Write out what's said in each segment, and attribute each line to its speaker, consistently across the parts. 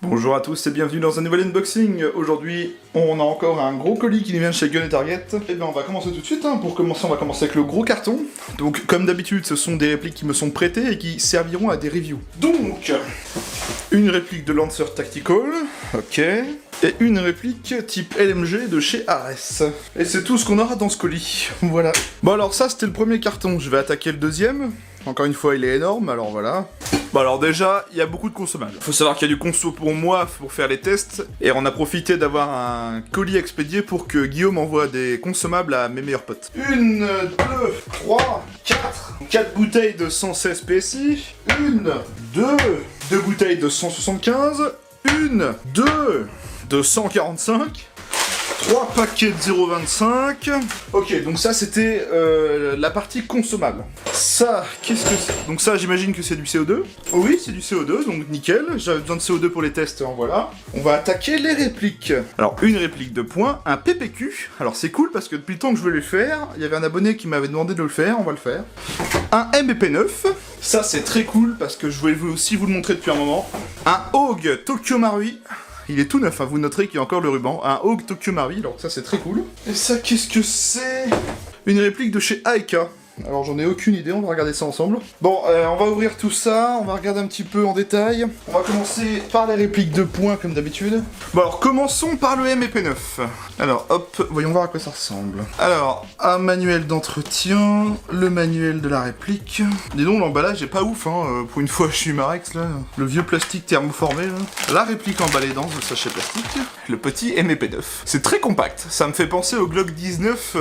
Speaker 1: Bonjour à tous et bienvenue dans un nouvel unboxing. Aujourd'hui, on a encore un gros colis qui nous vient de chez Gun & Target. Et bien on va commencer tout de suite, hein. Pour commencer, on va commencer avec le gros carton. Donc comme d'habitude, ce sont des répliques qui me sont prêtées et qui serviront à des reviews. Donc, une réplique de Lancer Tactical, ok. Et une réplique type LMG de chez Ares. Et c'est tout ce qu'on aura dans ce colis, voilà. Bon alors ça c'était le premier carton, je vais attaquer le deuxième. Encore une fois il est énorme, alors voilà. Bon alors déjà, il y a beaucoup de consommables. Faut savoir qu'il y a du conso pour moi pour faire les tests, et on a profité d'avoir un colis expédié pour que Guillaume envoie des consommables à mes meilleurs potes. 1, 2, 3, 4. 4 bouteilles de 116 PSI. 1, 2 bouteilles de 175. 1, 2 de 145. 3 paquets de 0,25. Ok, donc ça c'était la partie consommable. Ça, qu'est-ce que c'est? Donc ça, j'imagine que c'est du CO2. Oh oui, c'est du CO2, donc nickel. J'avais besoin de CO2 pour les tests, en voilà. On va attaquer les répliques. Alors, une réplique de points, un PPQ. Alors c'est cool parce que depuis le temps que je veux le faire, il y avait un abonné qui m'avait demandé de le faire, on va le faire. Un MP9. Ça c'est très cool parce que je voulais aussi vous le montrer depuis un moment. Un Hogue Tokyo Marui. Il est tout neuf, hein. Vous noterez qu'il y a encore le ruban. Un Hogue Tokyo Marui, alors ça c'est très cool. Et ça, qu'est-ce que c'est? Une réplique de chez Aika. Alors j'en ai aucune idée, on va regarder ça ensemble. Bon, on va ouvrir tout ça, on va regarder un petit peu en détail. On va commencer par les répliques de points comme d'habitude. Bon alors commençons par le MP9. Alors hop, voyons voir à quoi ça ressemble. Alors, un manuel d'entretien, le manuel de la réplique. Dis donc l'emballage est pas ouf, hein. Pour une fois je suis Marex là. Le vieux plastique thermoformé là. La réplique emballée dans le sachet plastique. Le petit MP9. C'est très compact, ça me fait penser au Glock 19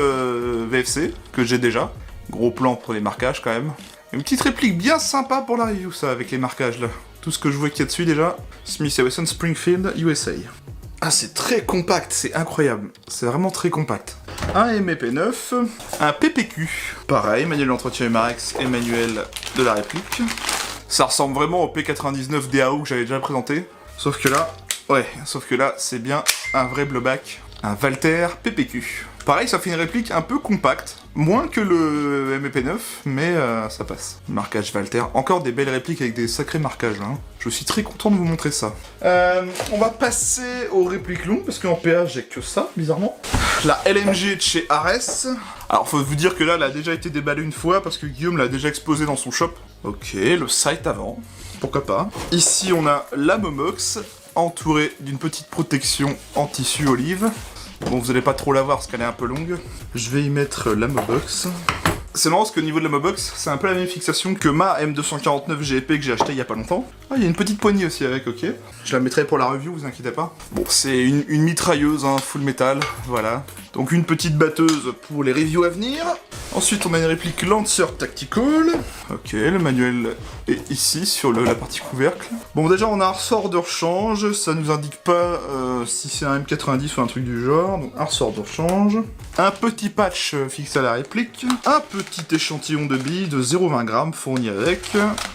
Speaker 1: VFC, que j'ai déjà. Gros plan pour les marquages quand même. Une petite réplique bien sympa pour la review ça, avec les marquages là. Tout ce que je vois qu'il y a dessus déjà. Smith & Wesson Springfield USA. Ah c'est très compact, c'est incroyable. C'est vraiment très compact. Un MP9, un PPQ. Pareil, manuel d'entretien Marex et manuel de la réplique. Ça ressemble vraiment au P99 DAO que j'avais déjà présenté. Sauf que là, c'est bien un vrai blowback. Un Walther PPQ. Pareil, ça fait une réplique un peu compacte. Moins que le MP9, mais ça passe. Marquage Walther. Encore des belles répliques avec des sacrés marquages. Hein. Je suis très content de vous montrer ça. On va passer aux répliques longues, parce qu'en PA, j'ai que ça, bizarrement. La LMG de chez Ares. Alors, faut vous dire que là, elle a déjà été déballée une fois, parce que Guillaume l'a déjà exposé dans son shop. Ok, le sight avant. Pourquoi pas. Ici, on a la Momox, entourée d'une petite protection en tissu olive. Bon, vous allez pas trop la voir parce qu'elle est un peu longue. Je vais y mettre la Mobox. C'est marrant parce qu'au niveau de la Mobox, c'est un peu la même fixation que ma M249 GEP que j'ai acheté il y a pas longtemps. Ah, il y a une petite poignée aussi avec, ok. Je la mettrai pour la review, vous inquiétez pas. Bon, c'est une mitrailleuse, hein, full metal, voilà. Donc une petite batteuse pour les reviews à venir. Ensuite, on a une réplique Lancer Tactical. Ok, le manuel est ici, sur la partie couvercle. Bon, déjà, on a un ressort de rechange. Ça nous indique pas si c'est un M90 ou un truc du genre. Donc, un ressort de rechange. Un petit patch fixé à la réplique. Un petit échantillon de billes de 0,20 g fourni avec.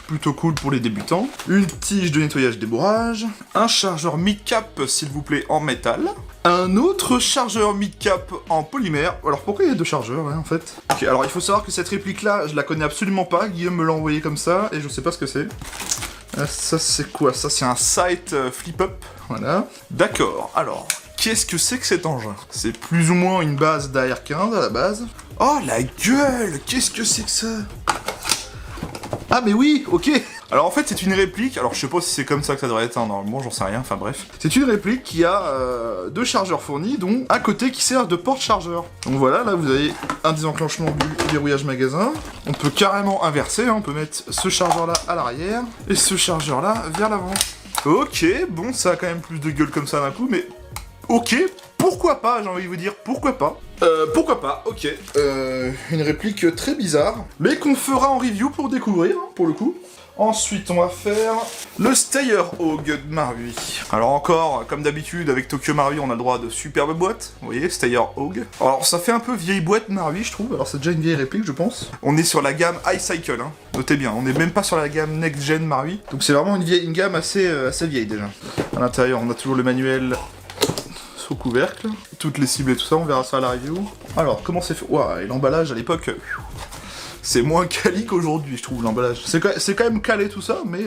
Speaker 1: Plutôt cool pour les débutants. Une tige de nettoyage débourrage. Un chargeur mid-cap, s'il vous plaît, en métal. Un autre chargeur mid-cap en polymère. Alors pourquoi il y a deux chargeurs, hein, en fait? Ok, alors il faut savoir que cette réplique-là, je la connais absolument pas. Guillaume me l'a envoyé comme ça, et je sais pas ce que c'est. Ça c'est quoi? Ça c'est un sight flip-up, voilà. D'accord, alors, qu'est-ce que c'est que cet engin? C'est plus ou moins une base d'AR-15 à la base. Oh la gueule! Qu'est-ce que c'est que ça? Ah mais oui, ok. Alors en fait c'est une réplique, alors je sais pas si c'est comme ça que ça devrait être, hein, normalement j'en sais rien, enfin bref. C'est une réplique qui a deux chargeurs fournis, dont un côté qui sert de porte-chargeur. Donc voilà, là vous avez un désenclenchement du verrouillage magasin. On peut carrément inverser, hein, on peut mettre ce chargeur là à l'arrière, et ce chargeur là vers l'avant. Ok, bon ça a quand même plus de gueule comme ça d'un coup, mais ok, pourquoi pas, j'ai envie de vous dire, pourquoi pas. Pourquoi pas, ok. Une réplique très bizarre, mais qu'on fera en review pour découvrir, hein, pour le coup. Ensuite, on va faire le Steyr Hogue de Marui. Alors encore, comme d'habitude, avec Tokyo Marui, on a le droit de superbes boîtes. Vous voyez, Steyr Hogue. Alors ça fait un peu vieille boîte Marui, je trouve. Alors c'est déjà une vieille réplique, je pense. On est sur la gamme iCycle, hein. Notez bien, on n'est même pas sur la gamme Next Gen Marui. Donc c'est vraiment une gamme assez vieille déjà. À l'intérieur, on a toujours le manuel sous couvercle. Toutes les cibles et tout ça, on verra ça à la review. Alors, comment c'est fait? Ouah, et l'emballage à l'époque... c'est moins quali qu'aujourd'hui, je trouve, l'emballage. C'est quand même calé tout ça, mais...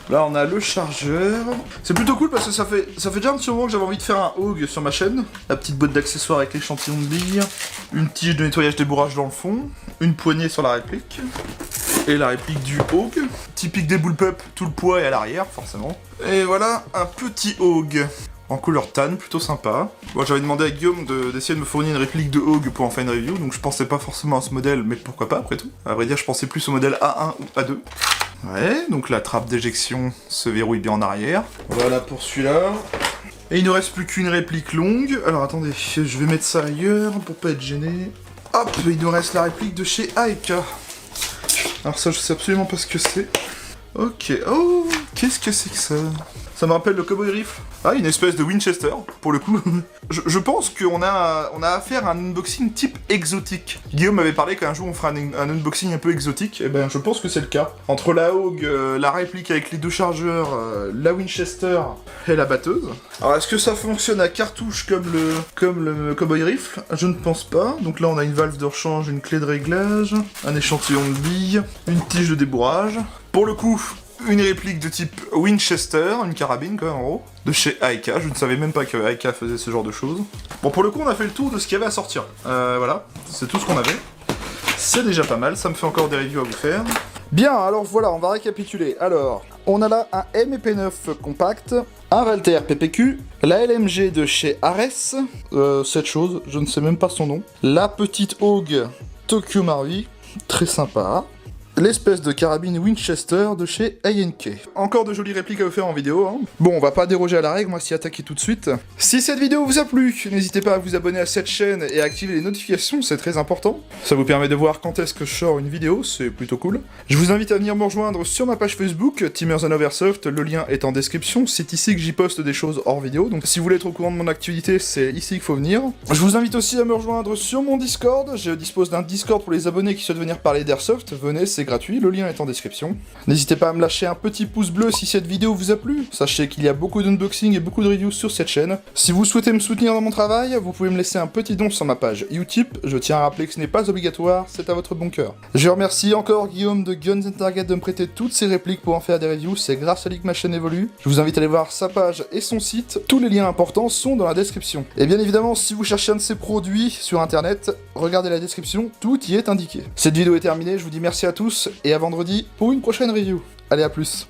Speaker 1: Là, on a le chargeur. C'est plutôt cool parce que ça fait déjà un petit moment que j'avais envie de faire un Hogue sur ma chaîne. La petite boîte d'accessoires avec l'échantillon de billes. Une tige de nettoyage des bourrages dans le fond. Une poignée sur la réplique. Et la réplique du Hogue. Typique des bullpup, tout le poids est à l'arrière, forcément. Et voilà, un petit Hogue. En couleur tan, plutôt sympa. Bon, j'avais demandé à Guillaume d'essayer de me fournir une réplique de Hogue pour en faire une review, donc je pensais pas forcément à ce modèle, mais pourquoi pas après tout. À vrai dire, je pensais plus au modèle A1 ou A2. Ouais, donc la trappe d'éjection se verrouille bien en arrière. Voilà pour celui-là. Et il ne reste plus qu'une réplique longue. Alors attendez, je vais mettre ça ailleurs pour pas être gêné. Hop, il nous reste la réplique de chez Aika. Alors ça, je sais absolument pas ce que c'est. Ok, oh, qu'est-ce que c'est que ça? Ça me rappelle le Cowboy Rifle. Ah, une espèce de Winchester, pour le coup. je pense qu'on a affaire à un unboxing type exotique. Guillaume m'avait parlé qu'un jour on fera un unboxing un peu exotique, et ben je pense que c'est le cas. Entre la Hogue, la réplique avec les deux chargeurs, la Winchester et la batteuse. Alors est-ce que ça fonctionne à cartouche comme le Cowboy Rifle? Je ne pense pas. Donc là on a une valve de rechange, une clé de réglage, un échantillon de billes, une tige de débourrage. Pour le coup, une réplique de type Winchester, une carabine quand même en gros, de chez Aika. Je ne savais même pas que Aika faisait ce genre de choses. Bon, pour le coup, on a fait le tour de ce qu'il y avait à sortir. Voilà, c'est tout ce qu'on avait. C'est déjà pas mal, ça me fait encore des reviews à vous faire. Bien, alors voilà, on va récapituler. Alors, on a là un MP9 compact, un Valter PPQ, la LMG de chez Ares, cette chose, je ne sais même pas son nom, la petite Hogue Tokyo Marui, très sympa. L'espèce de carabine Winchester de chez A&K. Encore de jolies répliques à vous faire en vidéo, hein. Bon, on va pas déroger à la règle, moi s'y attaquer tout de suite. Si cette vidéo vous a plu, n'hésitez pas à vous abonner à cette chaîne et à activer les notifications, c'est très important. Ça vous permet de voir quand est-ce que je sors une vidéo, c'est plutôt cool. Je vous invite à venir me rejoindre sur ma page Facebook, Timers and Oversoft, le lien est en description, c'est ici que j'y poste des choses hors vidéo, donc si vous voulez être au courant de mon activité, c'est ici qu'il faut venir. Je vous invite aussi à me rejoindre sur mon Discord, je dispose d'un Discord pour les abonnés qui souhaitent venir parler d'Airsoft, venez, c'est gratuit, le lien est en description. N'hésitez pas à me lâcher un petit pouce bleu si cette vidéo vous a plu. Sachez qu'il y a beaucoup d'unboxing et beaucoup de reviews sur cette chaîne. Si vous souhaitez me soutenir dans mon travail, vous pouvez me laisser un petit don sur ma page Utip. Je tiens à rappeler que ce n'est pas obligatoire, c'est à votre bon cœur. Je remercie encore Guillaume de Guns & Target de me prêter toutes ses répliques pour en faire des reviews, c'est grâce à lui que ma chaîne évolue. Je vous invite à aller voir sa page et son site, tous les liens importants sont dans la description. Et bien évidemment, si vous cherchez un de ces produits sur internet, regardez la description, tout y est indiqué. Cette vidéo est terminée, je vous dis merci à tous et à vendredi pour une prochaine review. Allez, à plus.